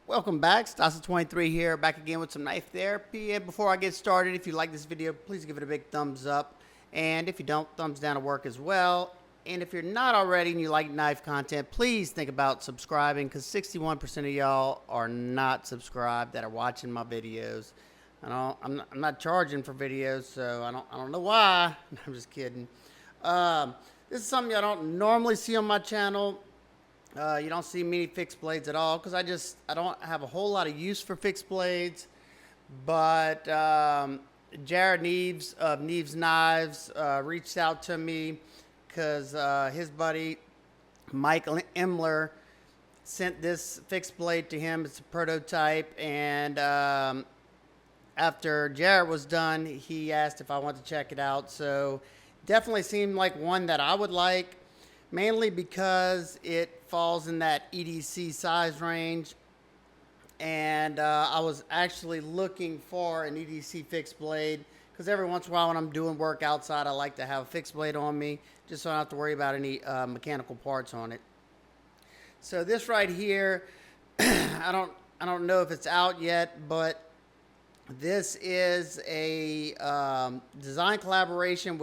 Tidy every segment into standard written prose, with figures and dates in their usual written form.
Welcome back, Stasa23 here, back again with some knife therapy. And before I get started, if you like this video, please give it a big thumbs up. And if you don't, thumbs down to work as well. And if you're not already and you like knife content, please think about subscribing, because 61% of y'all are not subscribed that are watching my videos. I'm not charging for videos, so I don't know why. I'm just kidding. This is something I don't normally see on my channel. You don't see many fixed blades at all, because I don't have a whole lot of use for fixed blades. But Jared Neeves of Neeve's Knives reached out to me because his buddy Mike Emler sent this fixed blade to him. It's a prototype, and after Jared was done, he asked if I wanted to check it out. So definitely seemed like one that I would like, mainly because it falls in that EDC size range. And I was actually looking for an EDC fixed blade, because every once in a while when I'm doing work outside, I like to have a fixed blade on me, just so I don't have to worry about any mechanical parts on it. So this right here, I don't know if it's out yet, but this is a design collaboration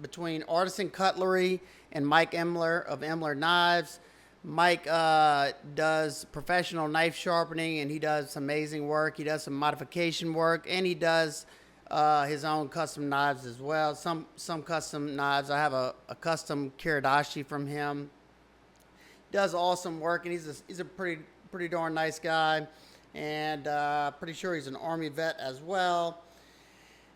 between Artisan Cutlery and Mike Emler of Emler Knives. Mike does professional knife sharpening, and he does amazing work. He does some modification work, and he does his own custom knives as well. Some custom knives. I have a custom Kiridashi from him. He does awesome work, and he's a pretty darn nice guy, and pretty sure he's an Army vet as well.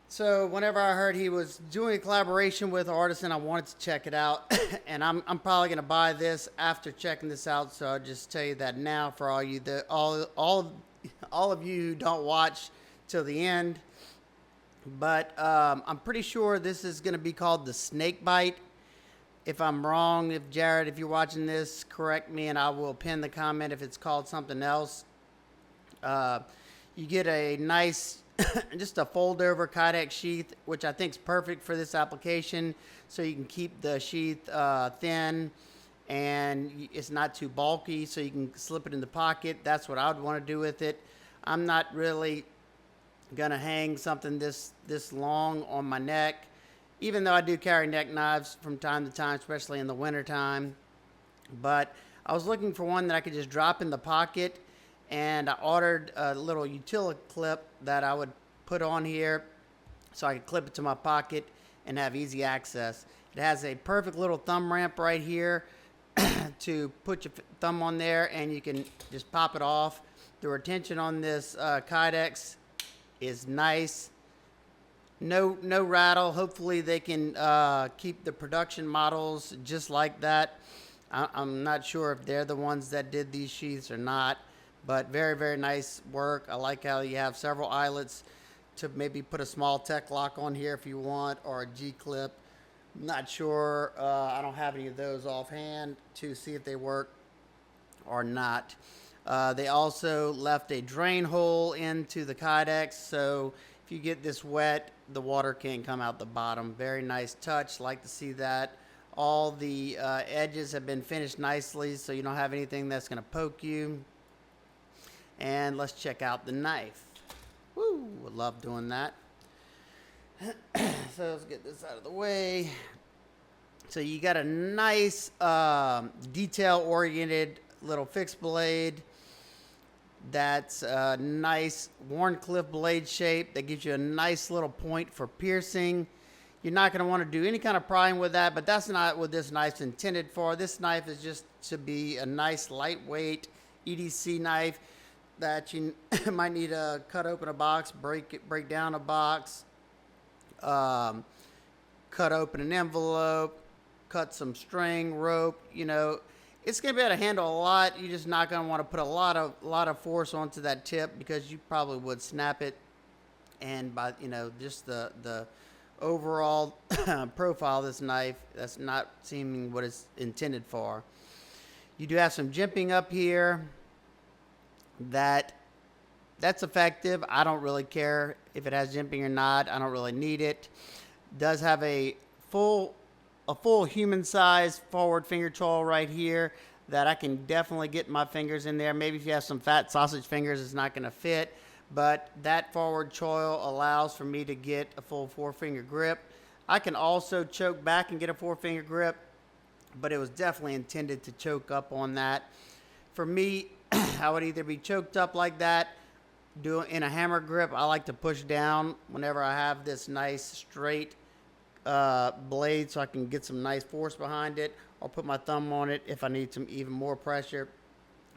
So whenever I heard he was doing a collaboration with Artisan, I wanted to check it out. And I'm probably going to buy this after checking this out. So I'll just tell you that now for all you all of you who don't watch till the end. But I'm pretty sure this is going to be called the Snake Bite. If I'm wrong, if Jared, if you're watching this, correct me, and I will pin the comment if it's called something else. You get a nice just a fold over Kydex sheath, which I think is perfect for this application, so you can keep the sheath thin and it's not too bulky, so you can slip it in the pocket. That's what I would want to do with it. I'm not really gonna hang something this long on my neck, even though I do carry neck knives from time to time, especially in the winter time. But I was looking for one that I could just drop in the pocket, and I ordered a little utility clip that I would put on here so I could clip it to my pocket and have easy access. It has a perfect little thumb ramp right here to put your thumb on there, and you can just pop it off. The retention on this Kydex is nice. No rattle. Hopefully they can keep the production models just like that. I'm not sure if they're the ones that did these sheaths or not. But very, very nice work. I like how you have several eyelets to maybe put a small tech lock on here if you want, or a G-clip. Not sure. I don't have any of those offhand to see if they work or not. They also left a drain hole into the Kydex, so if you get this wet, the water can't come out the bottom. Very nice touch. Like to see that. All the edges have been finished nicely, so you don't have anything that's going to poke you. And let's check out the knife. Woo, I love doing that. So let's get this out of the way. So you got a nice detail-oriented little fixed blade. That's a nice Warncliffe blade shape that gives you a nice little point for piercing. You're not going to want to do any kind of prying with that, but that's not what this knife's intended for. This knife is just to be a nice lightweight EDC knife that you might need to cut open a box, break down a box, cut open an envelope, cut some string, rope. You know, it's going to be able to handle a lot. You're just not going to want to put a lot of force onto that tip, because you probably would snap it. And by just the overall profile of this knife, that's not seeming what it's intended for. You do have some jimping up here. That's effective. I don't really care if it has jimping or not. I don't really need it. Does have a full human size forward finger choil right here. that I can definitely get my fingers in there. Maybe if you have some fat sausage fingers, it's not going to fit, but that forward choil allows for me to get a full 4-finger grip. I can also choke back and get a 4-finger grip, but it was definitely intended to choke up on that. For me, I would either be choked up like that, do it in a hammer grip. I like to push down whenever I have this nice straight blade so I can get some nice force behind it, or put my thumb on it if I need some even more pressure.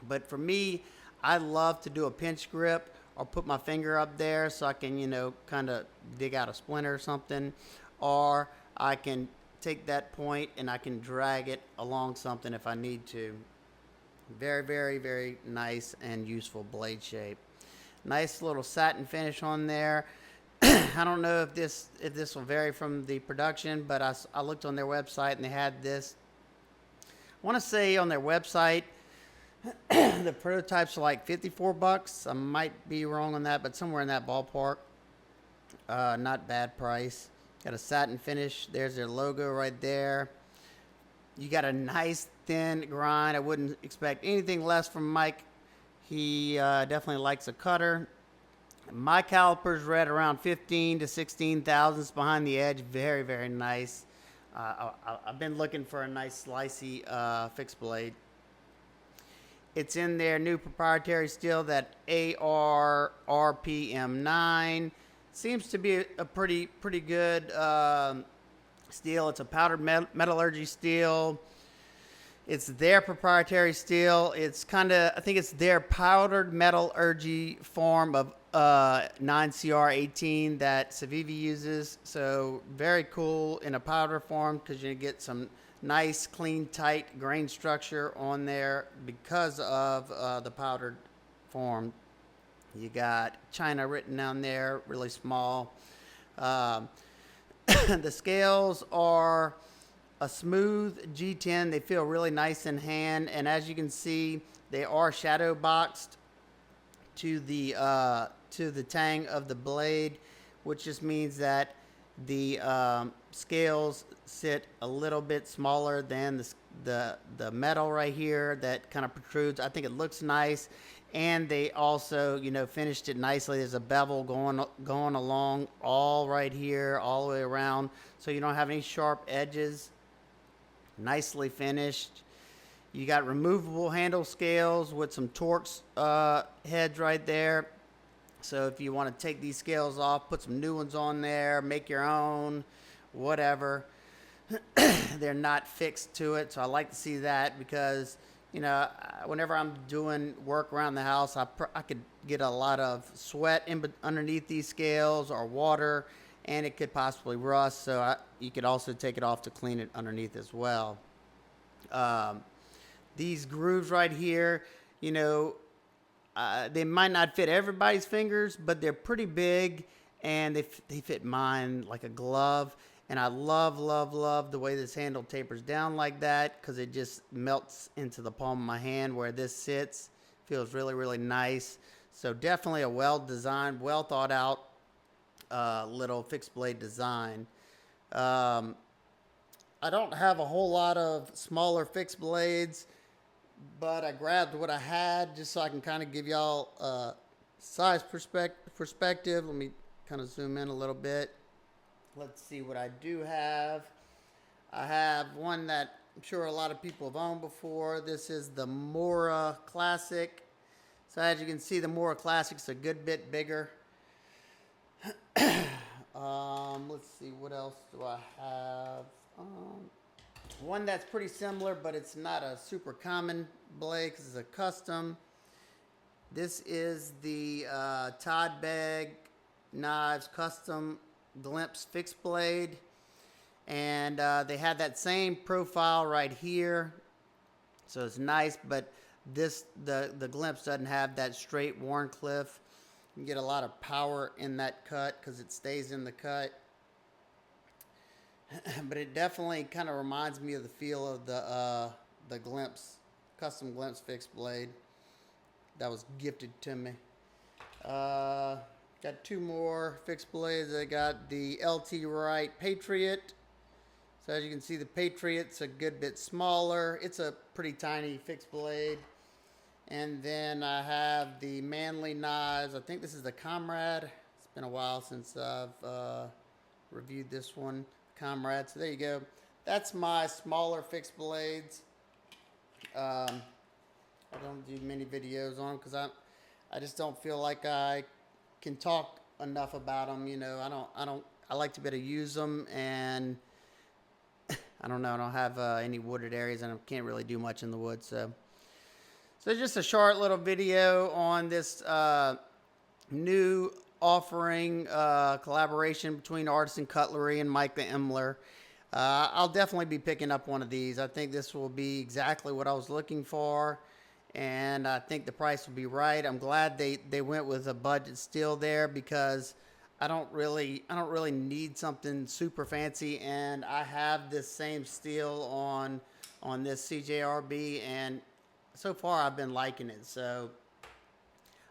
But for me, I love to do a pinch grip or put my finger up there so I can, you know, kind of dig out a splinter or something, or I can take that point and I can drag it along something if I need to. Very, very, very nice and useful blade shape. Nice little satin finish on there. I don't know if this will vary from the production, but I looked on their website and they had this. I want to say on their website the prototypes are like $54. I might be wrong on that, but somewhere in that ballpark. Not bad price. Got a satin finish. There's their logo right there. You got a nice thin grind. I wouldn't expect anything less from Mike. He definitely likes a cutter. My calipers read around 15 to 16 thousandths behind the edge. Very, very nice. I've been looking for a nice slicey fixed blade. It's in their new proprietary steel, that ARRPM9. Seems to be a pretty good steel. It's a powdered metallurgy steel. It's their proprietary steel. It's kind of, I think it's their powdered metallurgy form of 9CR18 that Civivi uses. So very cool in a powder form, because you get some nice, clean, tight grain structure on there because of the powdered form. You got China written down there, really small. The scales are a smooth G10. They feel really nice in hand, and as you can see, they are shadow boxed to the tang of the blade, which just means that the scales sit a little bit smaller than the metal right here that kind of protrudes. I think it looks nice, and they also, you know, finished it nicely. There's a bevel going along all right here, all the way around, so you don't have any sharp edges. Nicely finished. You got removable handle scales with some Torx heads right there. So if you want to take these scales off, put some new ones on there, make your own, whatever. They're not fixed to it, so I like to see that, because, you know, whenever I'm doing work around the house, I could get a lot of sweat underneath these scales, or water, and it could possibly rust. So you could also take it off to clean it underneath as well. These grooves right here, you know, they might not fit everybody's fingers, but they're pretty big, and they fit mine like a glove. And I love the way this handle tapers down like that, because it just melts into the palm of my hand where this sits. Feels really, really nice. So definitely a well-designed, well-thought-out little fixed blade design. I don't have a whole lot of smaller fixed blades, but I grabbed what I had just so I can kind of give y'all a size perspective. Let me kind of zoom in a little bit. Let's see what I do have. I have one that I'm sure a lot of people have owned before. This is the Mora Classic. So as you can see, the Mora Classic's a good bit bigger. Let's see, what else do I have? One that's pretty similar, but it's not a super common blade because it's a custom. This is the Todd Begg Knives Custom Glimpse Fixed Blade. And they had that same profile right here. So it's nice, but the Glimpse doesn't have that straight Wharncliffe. You get a lot of power in that cut because it stays in the cut. But it definitely kind of reminds me of the feel of the Glimpse, custom Glimpse fixed blade that was gifted to me. Got two more fixed blades. I got the LT Wright Patriot. So as you can see, the Patriot's a good bit smaller. It's a pretty tiny fixed blade. And then I have the Manly knives. I think this is the Comrade. It's been a while since I've reviewed this one, Comrade. So there you go. That's my smaller fixed blades. I don't do many videos on them because I just don't feel like I can talk enough about them. You know, I like to be able to use them, and I don't know, I don't have any wooded areas, and I can't really do much in the woods. So just a short little video on this new offering collaboration between Artisan Cutlery and Mike the Emler. I'll definitely be picking up one of these. I think this will be exactly what I was looking for, and I think the price will be right. I'm glad they went with a budget steel there, because I don't really need something super fancy, and I have this same steel on this CJRB, and so far I've been liking it. So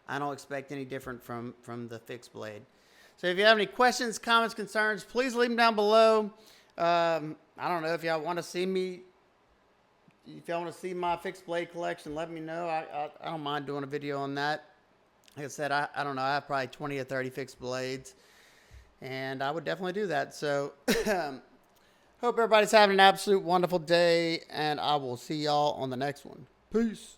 I don't expect any different from the fixed blade. So if you have any questions, comments, concerns, please leave them down below. I don't know if y'all want to see me. If y'all want to see my fixed blade collection, let me know. I don't mind doing a video on that. Like I said, I don't know. I have probably 20 or 30 fixed blades, and I would definitely do that. So hope everybody's having an absolute wonderful day, and I will see y'all on the next one. Peace.